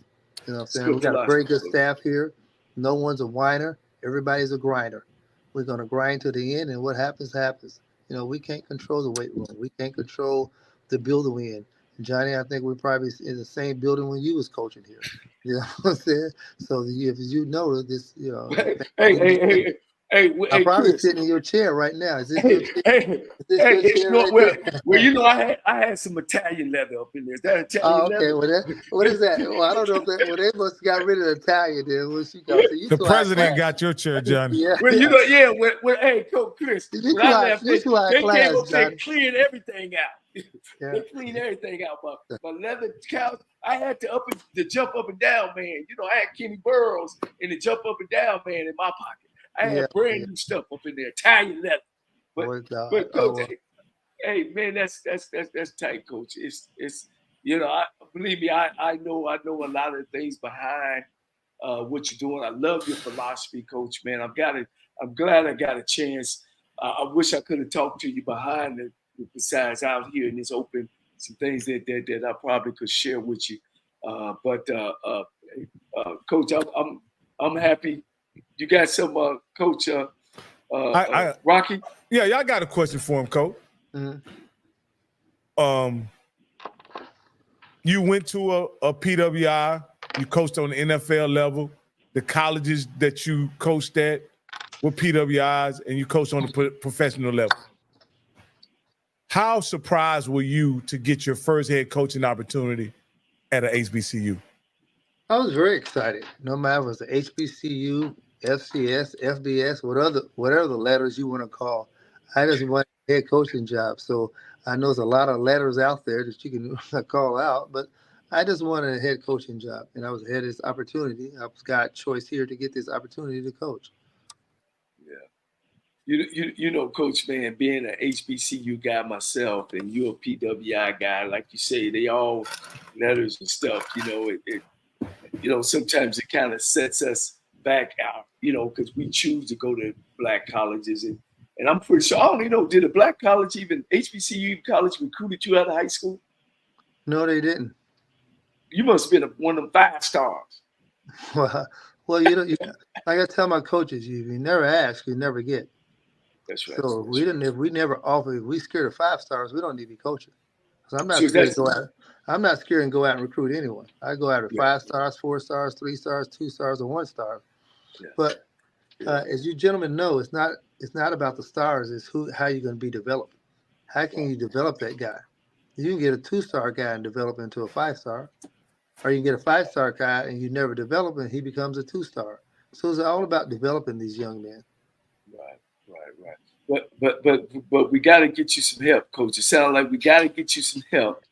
You know what I'm saying? We got a very good staff here. No one's a whiner. Everybody's a grinder. We're going to grind to the end, and what happens, happens. You know, we can't control the weight room. We can't control the building we're in. Johnny, I think we're probably in the same building when you was coaching here. You know what I'm saying? So if you know this, you know. I'm probably Chris, sitting in your chair right now. Is this your chair? Well, you know, I had some Italian leather up in there. Is that Italian leather? What is that? Well, I don't know if that. Well, they must have got rid of the Italian then. What she got? So the president got your chair, John. Yeah. Well, you know, hey, Coach Chris, they came up there and cleared everything out. Yeah. They cleaned everything out. My leather couch, I had to jump up and down, man. You know, I had Kenny Burroughs and the jump up and down, man, in my pocket. I had brand new stuff up in there, Italian leather. But Coach, hey man, that's tight, Coach. It's you know, believe me, I know a lot of the things behind what you're doing. I love your philosophy, Coach. Man, I'm glad I got a chance. I wish I could have talked to you behind besides out here in this open, some things that I probably could share with you. Coach, I'm happy. You got some, Coach Rocky? Yeah, y'all got a question for him, Coach. Mhm. You went to a PWI. You coached on the NFL level. The colleges that you coached at were PWIs, and you coached on the professional level. How surprised were you to get your first head coaching opportunity at an HBCU? I was very excited. No matter if it was the HBCU, FCS, FBS, whatever the letters you want to call. I just wanted a head coaching job. So I know there's a lot of letters out there that you can call out, but I just wanted a head coaching job, and I was ahead of this opportunity. I was God's choice here to get this opportunity to coach. Yeah. You know, Coach, man, being an HBCU guy myself, and you're a PWI guy, like you say, they all letters and stuff. You know, sometimes it kind of sets us back out, you know, because we choose to go to black colleges. And I'm pretty sure, I don't even know, did a black college, even HBCU college, recruited you out of high school? No, they didn't. You must have been one of them 5 stars. Well, like I tell my coaches, you never ask, you never get. That's right. So That's if we never offer, if we scared of 5 stars, we don't need to be coaching. So I'm not scared to go out. I'm not scared and go out and recruit anyone. I go out at 5 stars, 4 stars, 3 stars, 2 stars, or 1 star. Yeah. But as you gentlemen know, it's not about the stars. It's how you're going to be developed. How can you develop that guy? You can get a 2-star guy and develop into a 5-star, or you can get a 5-star guy and you never develop and he becomes a 2-star. So it's all about developing these young men. Right. But we got to get you some help, Coach. It sounds like we got to get you some help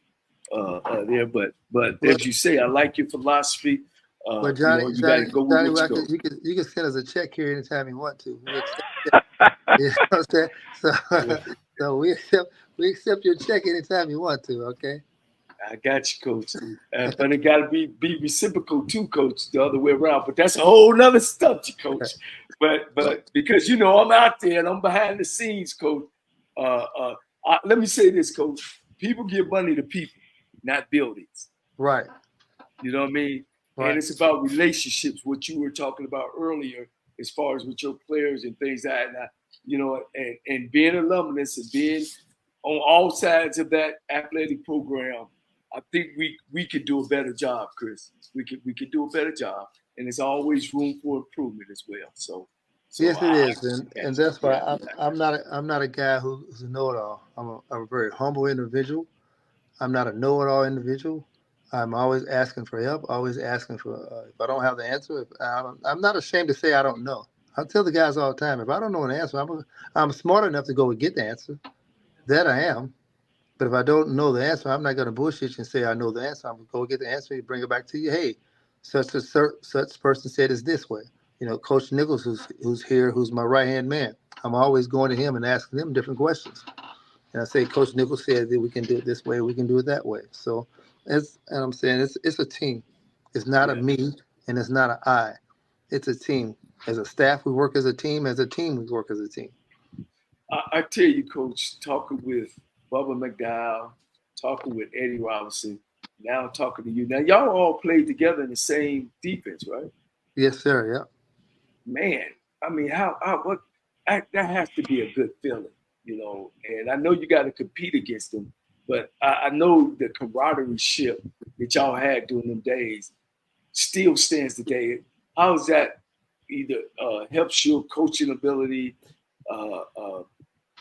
there. But as you say, I like your philosophy. But Johnny, you got to go with what you go. You can send us a check here anytime you want to. You know what I'm saying? So we accept your check anytime you want to. Okay. I got you, Coach. But it got to be reciprocal too, Coach. The other way around. But that's a whole nother subject, Coach. But because I'm out there and I'm behind the scenes, Coach. Let me say this, Coach. People give money to people, not buildings. Right. You know what I mean? Right. And it's about relationships. What you were talking about earlier, as far as with your players and things like that. And being alumnus and being on all sides of that athletic program. I think we could do a better job, Chris. We could do a better job, and there's always room for improvement as well. So yes, it is, and that's why I'm not a guy who's a know-it-all. I'm a very humble individual. I'm not a know-it-all individual. I'm always asking for help. Always asking for if I don't have the answer. I'm not ashamed to say I don't know. I tell the guys all the time, if I don't know an answer, I'm smart enough to go and get the answer. That I am. But if I don't know the answer, I'm not going to bullshit you and say I know the answer. I'm going to go get the answer and bring it back to you. Hey, such person said it's this way. Coach Nichols, who's here, who's my right-hand man. I'm always going to him and asking him different questions. And I say, Coach Nichols said that we can do it this way, we can do it that way. So, and I'm saying it's a team. It's not a me and it's not an I. It's a team. As a staff, we work as a team. As a team, we work as a team. I tell you, Coach, talking with Bubba McDowell, talking with Eddie Robinson, now talking to you. Now, y'all all played together in the same defense, right? Yes, sir. Yeah. Man, I mean, that has to be a good feeling, And I know you got to compete against them, but I know the camaraderie that y'all had during them days still stands today. How is that either helps your coaching ability?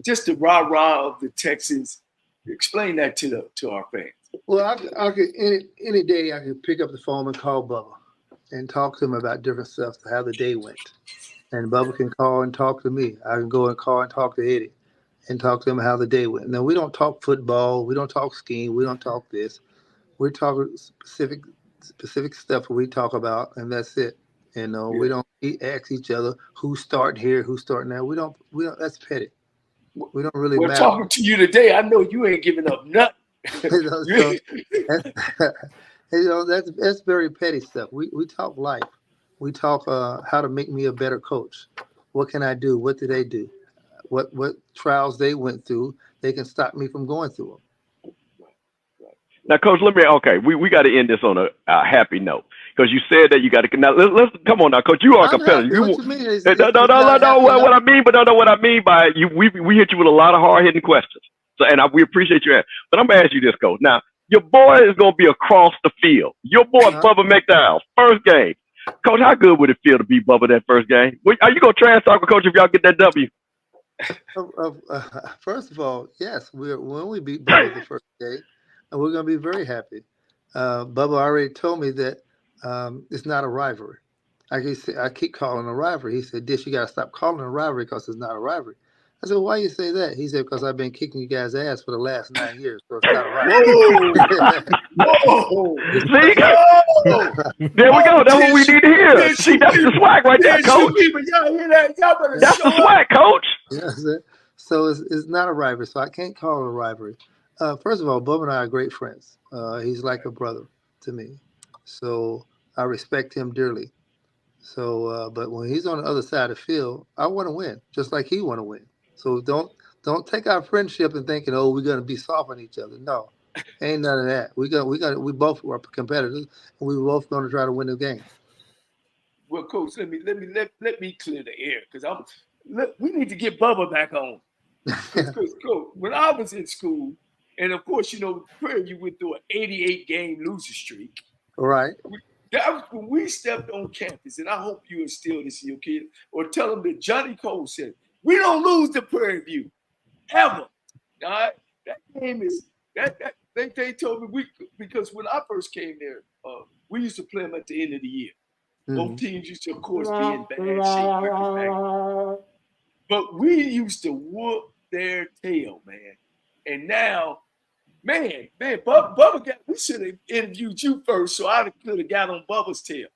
Just the rah-rah of the Texans. Explain that to our fans. Well, I could any day I could pick up the phone and call Bubba and talk to him about different stuff, how the day went. And Bubba can call and talk to me. I can go and call and talk to Eddie and talk to him how the day went. Now, we don't talk football. We don't talk scheme. We don't talk this. We talk specific stuff we talk about, and that's it. We don't ask each other who's starting here, who's starting there. We don't. That's petty. We don't really matter. Talking to you today, I know you ain't giving up nothing. That's very petty stuff. We talk life. We talk how to make me a better coach. What can I do? What do they do? what trials they went through, they can stop me from going through them. Now, Coach, we got to end this on a happy note, because you said that you got to. Now, let's come on now, Coach. You are a competitor. What you mean? No. What I mean by you, we hit you with a lot of hard hitting questions. So, we appreciate your answer. But I'm gonna ask you this, Coach. Now, your boy is gonna be across the field. Your boy Bubba McDowell, first game. Coach, how good would it feel to beat Bubba that first game? Are you gonna trash talk with Coach if y'all get that W? First of all, yes, when we beat Bubba the first game, and we're going to be very happy. Bubba already told me that it's not a rivalry. I keep calling it a rivalry. He said, Dish, you got to stop calling it a rivalry because it's not a rivalry. I said, why you say that? He said, because I've been kicking you guys' ass for the last 9 years, so it's not a rivalry. Whoa! See? There we go. That's what we need to hear. See, that's the swag right there, Coach. Y'all hear that? Y'all better That's the swag, Coach. Yeah, so it's not a rivalry, so I can't call it a rivalry. First of all, Bubba and I are great friends. He's like a brother to me. So I respect him dearly. So, but when he's on the other side of the field, I want to win, just like he want to win. So don't take our friendship and thinking, oh, we're gonna be soft on each other. No, ain't none of that. We both are competitors, and we're both gonna try to win the game. Well, Coach, let me clear the air, because we need to get Bubba back on. Because Coach, when I was in school, and of course, Prairie View went through an 88-game losing streak. All right. That was when we stepped on campus, and I hope you instill this in your kid, or tell them that Johnnie Cole said, we don't lose to Prairie View, ever. All right? That game is, they told me, because when I first came there, we used to play them at the end of the year. Mm-hmm. Both teams used to, of course, be in bad shape. But we used to whoop their tail, man. And now, man, Bubba we should have interviewed you first, so I could have got on Bubba's tail.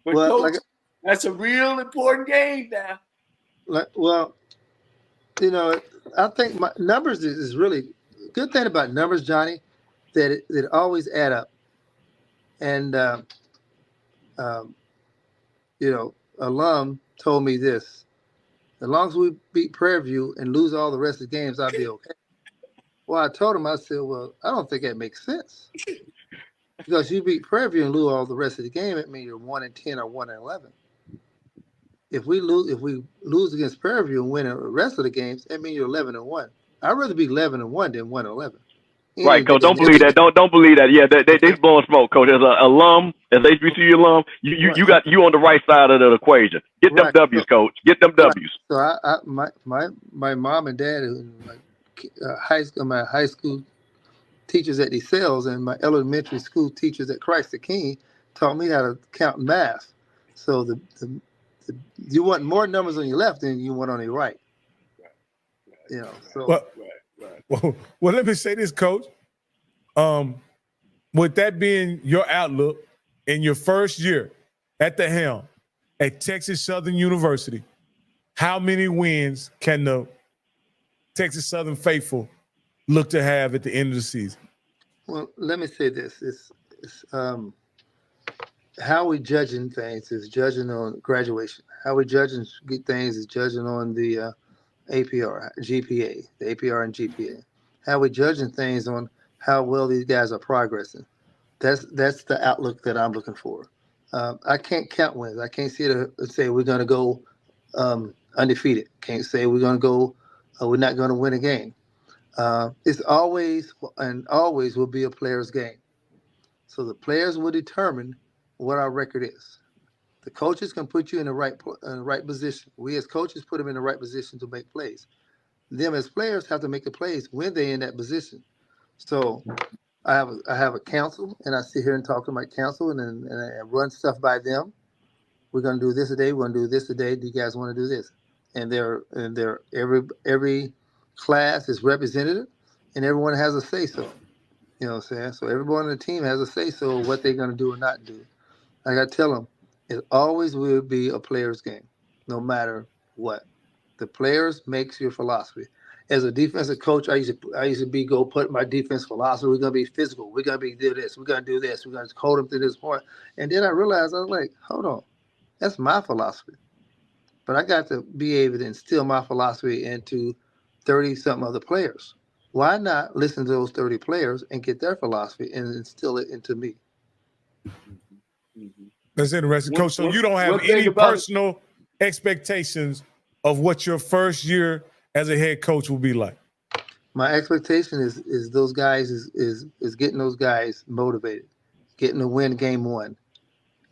But Coach, that's a real important game now. I think my numbers is really good thing about numbers, Johnny, that it always add up. And alum told me this: as long as we beat Prairie View and lose all the rest of the games, I'll be okay. Well, I told him, I said, well, I don't think that makes sense. Because you beat Prairie View and lose all the rest of the game, it means you're 1-10 or 1-11. If we lose against Prairie View and win the rest of the games, it means you're 11-1. I'd rather be 11-1 than 1-11. Right, Coach. Don't believe that. Don't believe that. Yeah, they blowing smoke, Coach. As an alum, as HBCU alum, you on the right side of the equation. Get them W's, Coach. Get them W's. So my mom and dad, my high school teachers at DeSales and my elementary school teachers at Christ the King taught me how to count math. So you want more numbers on your left than you want on your right. Well, let me say this, Coach. With that being your outlook in your first year at the helm at Texas Southern University, how many wins can the Texas Southern faithful look to have at the end of the season? Well, let me say this: it's how we judging things is judging on graduation. How we judging things is judging on the APR, GPA, the APR and GPA. How we judging things on how well these guys are progressing. That's the outlook that I'm looking for. I can't count wins. I can't say we're going to go undefeated. Can't say we're going to go. We're not going to win a game. It's always and always will be a player's game. So the players will determine what our record is. The coaches can put you in the right position. We as coaches put them in the right position to make plays. Them as players have to make the plays when they're in that position. So I have a council, and I sit here and talk to my council, and I run stuff by them. We're going to do this today. We're going to do this today. Do you guys want to do this? And every class is represented, and everyone has a say so. You know what I'm saying? So everyone on the team has a say so what they're going to do or not do. Like I tell them, it always will be a player's game, no matter what. The players makes your philosophy. As a defensive coach, I used to go put my defense philosophy. We're gonna be physical. We're gonna do this. We're gonna do this. We're gonna hold them to this point. And then I realized I was like, hold on, that's my philosophy. but I got to be able to instill my philosophy into 30-something other players. Why not listen to those 30 players and get their philosophy and instill it into me? That's interesting, Coach. So you don't have one thing any about personal expectations of what your first year as a head coach will be like? My expectation is those guys is getting those guys motivated, getting to win game 1,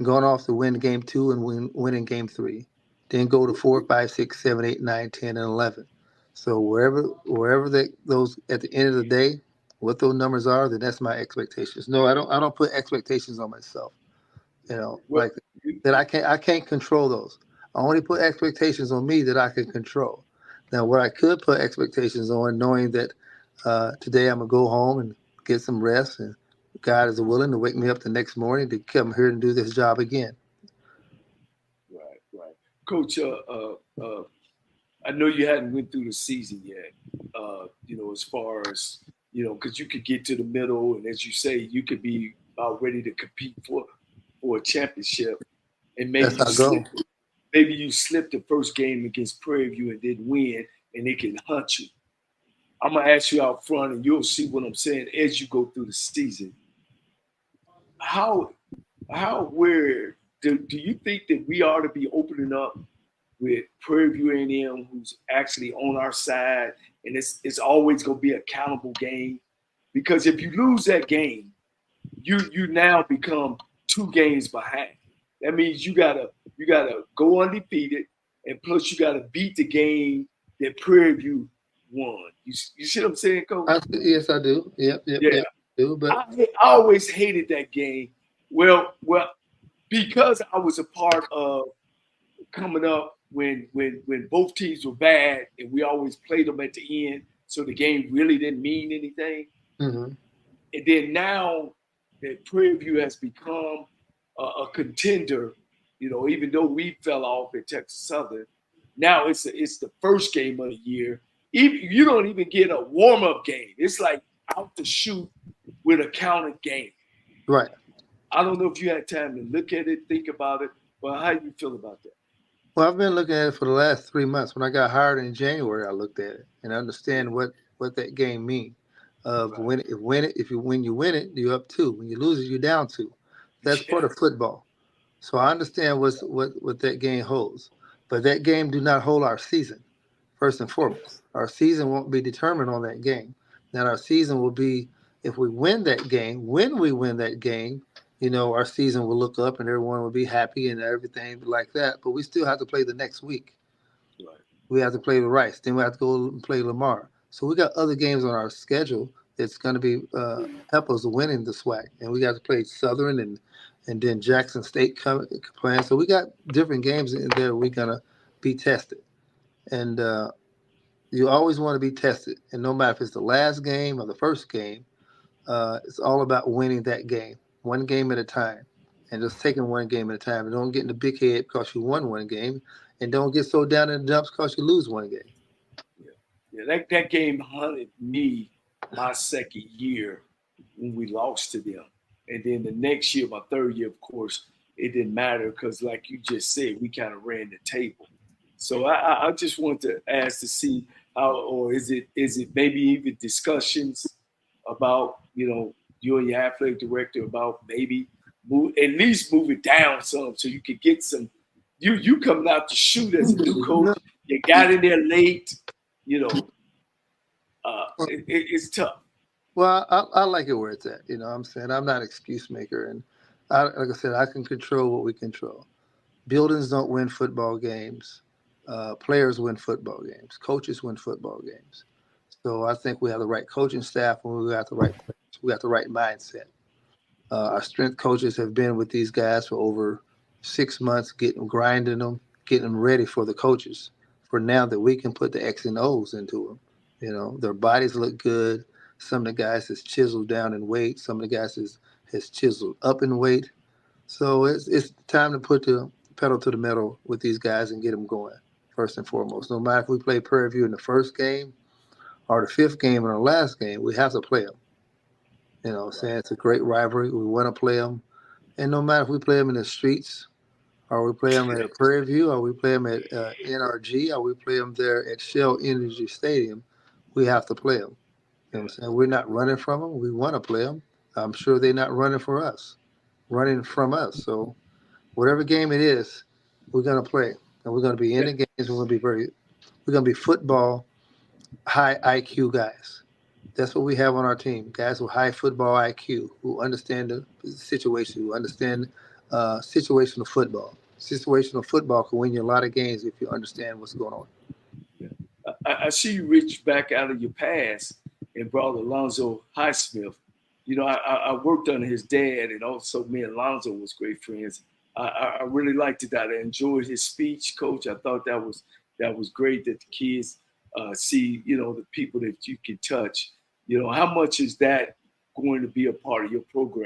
going off to win game 2 and winning game 3, then go to 4, 5, 6, 7, 8, 9, 10, and 11. So wherever those at the end of the day, what those numbers are, then that's my expectations. No, I don't put expectations on myself. Well, Like that I can't control those. I only put expectations on me that I can control. Now, what I could put expectations on, knowing that today I'm gonna go home and get some rest, and God is willing to wake me up the next morning to come here and do this job again. Right. Coach, I know you hadn't went through the season yet, as far as, because you could get to the middle, and as you say, you could be about ready to compete for a championship, and maybe you slipped the first game against Prairie View and didn't win, and they can hunt you. I'm going to ask you out front, and you'll see what I'm saying as you go through the season. Where do you think that we ought to be opening up with Prairie View A&M, who's actually on our side, and it's always going to be an accountable game? Because if you lose that game, you now become 2 games behind. That means you gotta go undefeated, and plus you gotta beat the game that Prairie View won. You see what I'm saying, Coach? Yes, I do. Yep, I do. But I always hated that game. Well, because I was a part of coming up when both teams were bad, and we always played them at the end, so the game really didn't mean anything. Mm-hmm. And then now that Prairie View has become a contender, even though we fell off at Texas Southern, now it's the first game of the year. You don't even get a warm-up game. It's like out to shoot with a counted game. Right. I don't know if you had time to look at it, think about it, but how do you feel about that? Well, I've been looking at it for the last 3 months. When I got hired in January, I looked at it and understand what that game means. Right. When you win it, you're up 2. When you lose it, you're down 2. That's part of football. So I understand what that game holds. But that game do not hold our season, first and foremost. Our season won't be determined on that game. Now our season will be if we win that game. When we win that game, our season will look up and everyone will be happy and everything like that. But we still have to play the next week. Right. We have to play the Rice. Then we have to go and play Lamar. So we got other games on our schedule that's going to be help us winning the SWAC. And we got to play Southern and then Jackson State playing. So we got different games in there we're going to be tested. And you always want to be tested. And no matter if it's the last game or the first game, it's all about winning that game. One game at a time, and just taking one game at a time. And don't get in the big head because you won one game, and don't get so down in the dumps because you lose one game. Yeah. That game hunted me my second year when we lost to them, and then the next year, my third year, of course, it didn't matter because, like you just said, we kind of ran the table. So I just want to ask to see how, or is it maybe even discussions about you and your athletic director about maybe move it down some so you could get some. You coming out to shoot as a new coach. You got in there late. It's tough. Well, I like it where it's at. I'm saying I'm not an excuse maker, and like I said, I can control what we control. Buildings don't win football games. Players win football games. Coaches win football games. So I think we have the right coaching staff and we got the right players. We got the right mindset. Our strength coaches have been with these guys for over 6 months, grinding them, getting them ready for the coaches. For now that we can put the X and O's into them. Their bodies look good. Some of the guys has chiseled down in weight. Some of the guys has chiseled up in weight. So it's time to put the pedal to the metal with these guys and get them going, first and foremost. No matter if we play Prairie View in the first game or the 5th game or the last game, we have to play them. Saying it's a great rivalry. We want to play them. And no matter if we play them in the streets Or we play them at Prairie View, or we play them at NRG, or we play them there at Shell Energy Stadium, we have to play them. You know what I'm saying? We're not running from them. We want to play them. I'm sure they're not running from us. So whatever game it is, we're going to play. And we're going to be in the games. We're going to be football, high IQ guys. That's what we have on our team. Guys with high football IQ who understand the situation, who understand situational football. Situational football can win you a lot of games if you understand what's going on. I see you reach back out of your past and brought Alonzo Highsmith. You know, I worked under his dad, and also me and Alonzo was great friends. I really liked it. I enjoyed his speech, Coach. I thought that was great that the kids see, you know, the people that you can touch. You know, how much is that going to be a part of your program?